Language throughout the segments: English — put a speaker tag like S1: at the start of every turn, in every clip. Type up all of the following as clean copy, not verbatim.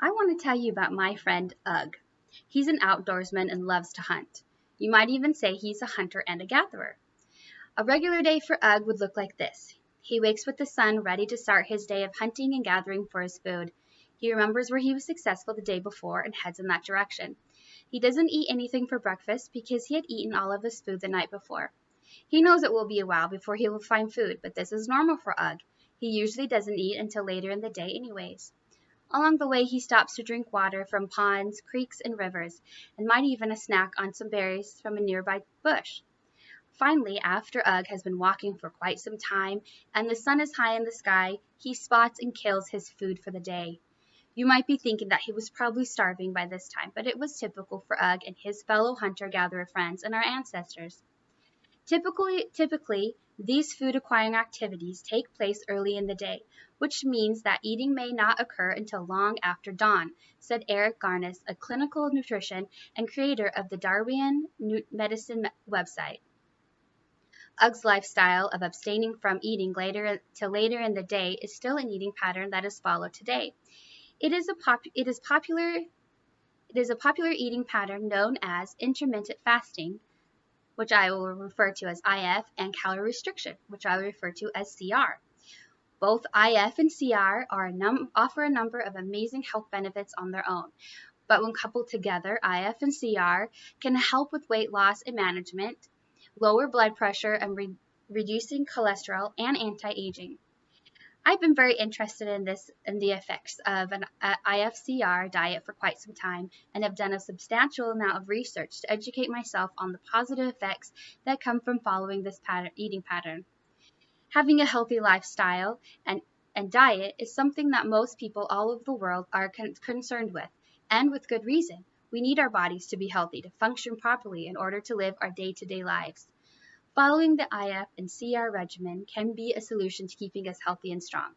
S1: I want to tell you about my friend Ugg. He's an outdoorsman and loves to hunt. You might even say he's a hunter and a gatherer. A regular day for Ugg would look like this. He wakes with the sun, ready to start his day of hunting and gathering for his food. He remembers where he was successful the day before and heads in that direction. He doesn't eat anything for breakfast because he had eaten all of his food the night before. He knows it will be a while before he will find food, but this is normal for Ugg. He usually doesn't eat until later in the day anyways. Along the way, he stops to drink water from ponds, creeks, and rivers, and might even a snack on some berries from a nearby bush. Finally, after Ugg has been walking for quite some time and the sun is high in the sky, he spots and kills his food for the day. You might be thinking that he was probably starving by this time, but it was typical for Ugg and his fellow hunter-gatherer friends and our ancestors. Typically, these food-acquiring activities take place early in the day, which means that eating may not occur until long after dawn, said Eric Garnis, a clinical nutrition and creator of the Darwinian Medicine website. Ugg's lifestyle of abstaining from eating later in the day is still an eating pattern that is followed today. It is a popular eating pattern known as intermittent fasting, which I will refer to as IF, and calorie restriction, which I will refer to as CR. Both IF and CR offer a number of amazing health benefits on their own, but when coupled together, IF and CR can help with weight loss and management, lower blood pressure, and reducing cholesterol and anti-aging. I've been very interested in the effects of an IFCR diet for quite some time and have done a substantial amount of research to educate myself on the positive effects that come from following this eating pattern. Having a healthy lifestyle and diet is something that most people all over the world are concerned with, and with good reason. We need our bodies to be healthy to function properly in order to live our day-to-day lives. Following the IF and CR regimen can be a solution to keeping us healthy and strong.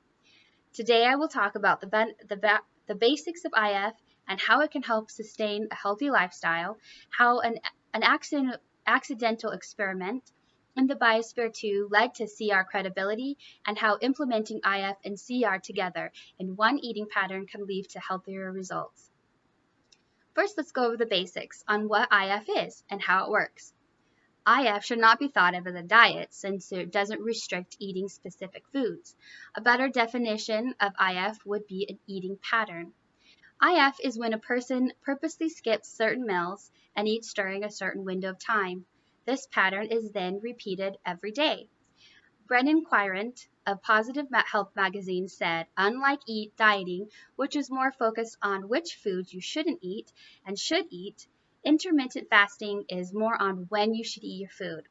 S1: Today I will talk about the basics of IF and how it can help sustain a healthy lifestyle, how an accidental experiment in the Biosphere 2 led to CR credibility, and how implementing IF and CR together in one eating pattern can lead to healthier results. First, let's go over the basics on what IF is and how it works. IF should not be thought of as a diet since it doesn't restrict eating specific foods. A better definition of IF would be an eating pattern. IF is when a person purposely skips certain meals and eats during a certain window of time. This pattern is then repeated every day. Brennan Quirant of Positive Health magazine said, unlike dieting, which is more focused on which foods you shouldn't eat and should eat, intermittent fasting is more on when you should eat your food.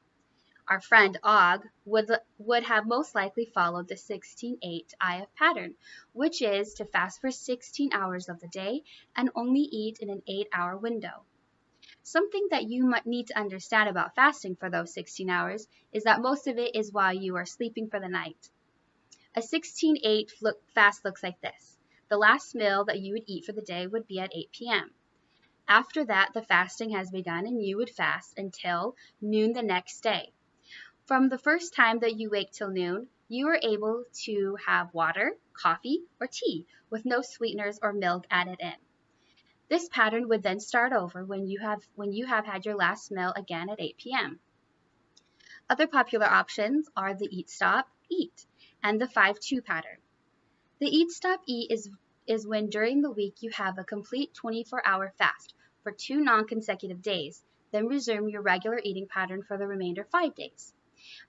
S1: Our friend Og would have most likely followed the 16-8 IF pattern, which is to fast for 16 hours of the day and only eat in an 8-hour window. Something that you might need to understand about fasting for those 16 hours is that most of it is while you are sleeping for the night. A 16-8 fast looks like this. The last meal that you would eat for the day would be at 8 p.m. After that, the fasting has begun and you would fast until noon the next day. From the first time that you wake till noon, you are able to have water, coffee, or tea with no sweeteners or milk added in. This pattern would then start over when you have had your last meal again at 8 p.m. Other popular options are the Eat Stop Eat and the 5-2 pattern. The Eat Stop Eat is when during the week you have a complete 24-hour fast for 2 non-consecutive days, then resume your regular eating pattern for the remainder 5 days.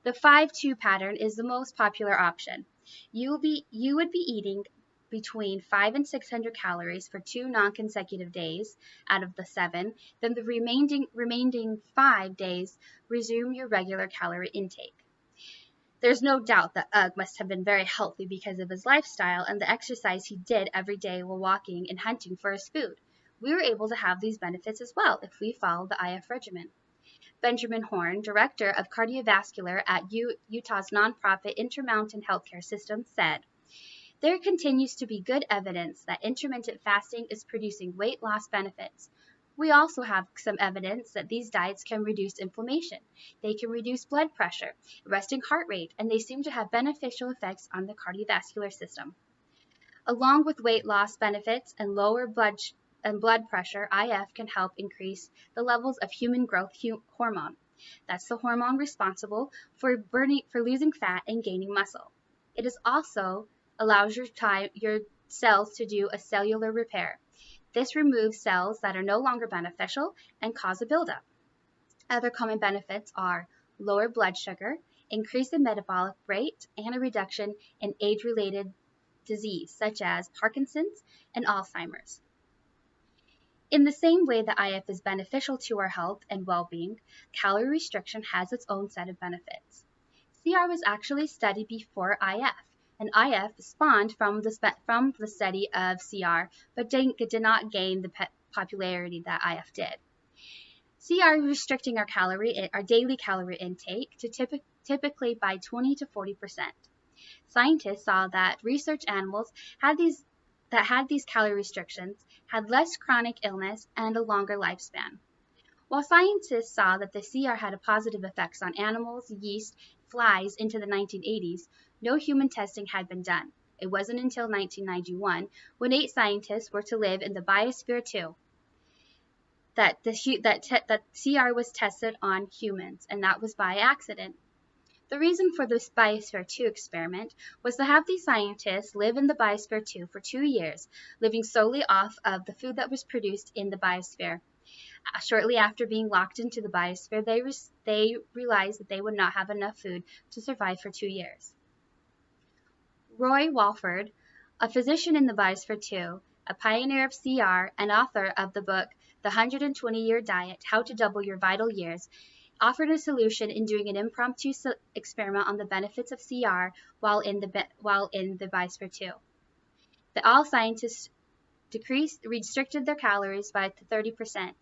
S1: The 5-2 pattern is the most popular option. You would be eating between 500 and 600 calories for 2 non-consecutive days out of the 7, then the remaining 5 days resume your regular calorie intake. There's no doubt that Ugg must have been very healthy because of his lifestyle and the exercise he did every day while walking and hunting for his food. We were able to have these benefits as well if we followed the IF regimen. Benjamin Horn, director of cardiovascular at Utah's nonprofit Intermountain Healthcare System, said, there continues to be good evidence that intermittent fasting is producing weight loss benefits. We also have some evidence that these diets can reduce inflammation. They can reduce blood pressure, resting heart rate, and they seem to have beneficial effects on the cardiovascular system. Along with weight loss benefits and lower blood pressure, IF can help increase the levels of human growth hormone. That's the hormone responsible for losing fat and gaining muscle. It is also allows your cells to do a cellular repair. This removes cells that are no longer beneficial and cause a buildup. Other common benefits are lower blood sugar, increase in metabolic rate, and a reduction in age-related disease such as Parkinson's and Alzheimer's. In the same way that IF is beneficial to our health and well-being, calorie restriction has its own set of benefits. CR was actually studied before IF, and IF spawned from the study of CR, but did not gain the popularity that IF did. CR restricting our daily calorie intake to typically by 20 to 40%. Scientists saw that research animals had these calorie restrictions had less chronic illness and a longer lifespan. While scientists saw that the CR had a positive effects on animals, yeast, flies into the 1980s, no human testing had been done. It wasn't until 1991, when 8 scientists were to live in the Biosphere 2, that CR was tested on humans, and that was by accident. The reason for this Biosphere 2 experiment was to have these scientists live in the Biosphere 2 for 2 years, living solely off of the food that was produced in the Biosphere. Shortly after being locked into the Biosphere, they realized that they would not have enough food to survive for 2 years. Roy Walford, a physician in the Biosphere 2, a pioneer of CR and author of the book The 120-Year Diet, How to Double Your Vital Years, offered a solution in doing an impromptu experiment on the benefits of CR while in the Biosphere 2. All scientists restricted their calories by 30%.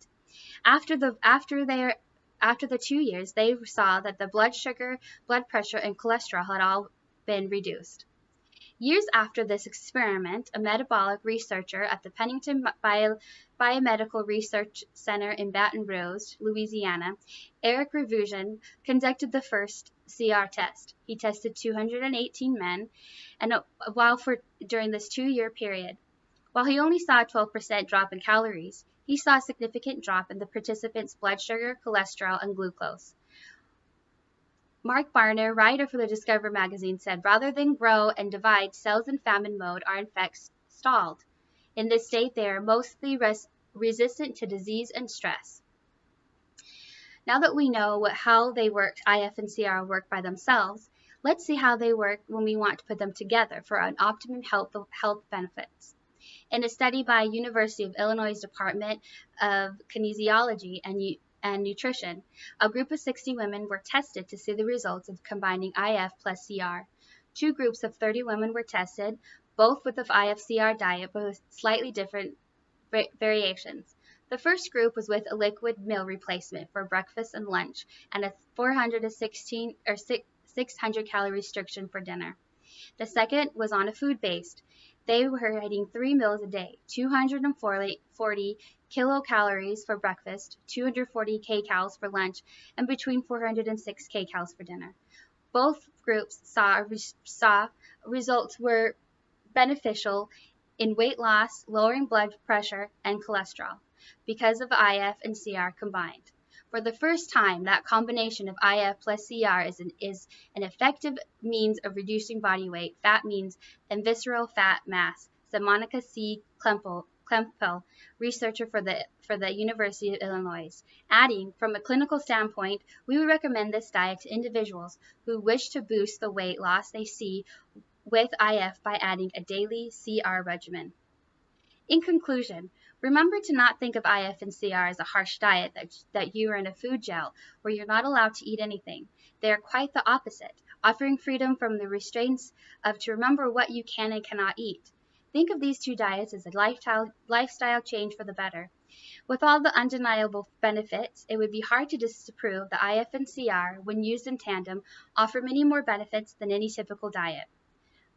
S1: After the 2 years, they saw that the blood sugar, blood pressure, and cholesterol had all been reduced. Years after this experiment, a metabolic researcher at the Pennington Biomedical Research Center in Baton Rouge, Louisiana, Eric Revusion, conducted the first CR test. He tested 218 men during this 2-year period. While he only saw a 12% drop in calories, he saw a significant drop in the participants' blood sugar, cholesterol, and glucose. Mark Barner, writer for the Discover magazine, said, "Rather than grow and divide, cells in famine mode are in fact stalled. In this state, they are mostly resistant to disease and stress." Now that we know how they work, IF and CR work by themselves, let's see how they work when we want to put them together for an optimum health benefits. In a study by University of Illinois Department of Kinesiology and Nutrition, a group of 60 women were tested to see the results of combining IF plus CR. 2 groups of 30 women were tested, both with the IF-CR diet, but with slightly different variations. The first group was with a liquid meal replacement for breakfast and lunch, and a 600 calorie restriction for dinner. The second was on a food-based. They were eating 3 meals a day, 240 kilocalories for breakfast, 240 kcals for lunch, and between 400 and 6 kcals for dinner. Both groups saw results were beneficial in weight loss, lowering blood pressure, and cholesterol because of IF and CR combined. For the first time, that combination of IF plus CR is an effective means of reducing body weight, fat means, and visceral fat mass, said Monica C. Klempel, researcher for the University of Illinois. Adding, from a clinical standpoint, we would recommend this diet to individuals who wish to boost the weight loss they see with IF by adding a daily CR regimen. In conclusion, remember to not think of IF and CR as a harsh diet that you are in a food jail where you're not allowed to eat anything. They are quite the opposite, offering freedom from the restraints to remember what you can and cannot eat. Think of these 2 diets as a lifestyle change for the better. With all the undeniable benefits, it would be hard to disprove that IF and CR, when used in tandem, offer many more benefits than any typical diet.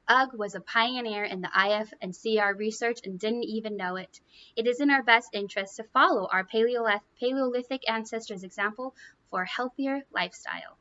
S1: UGG was a pioneer in the IF and CR research and didn't even know it. It is in our best interest to follow our Paleolithic ancestors' example for a healthier lifestyle.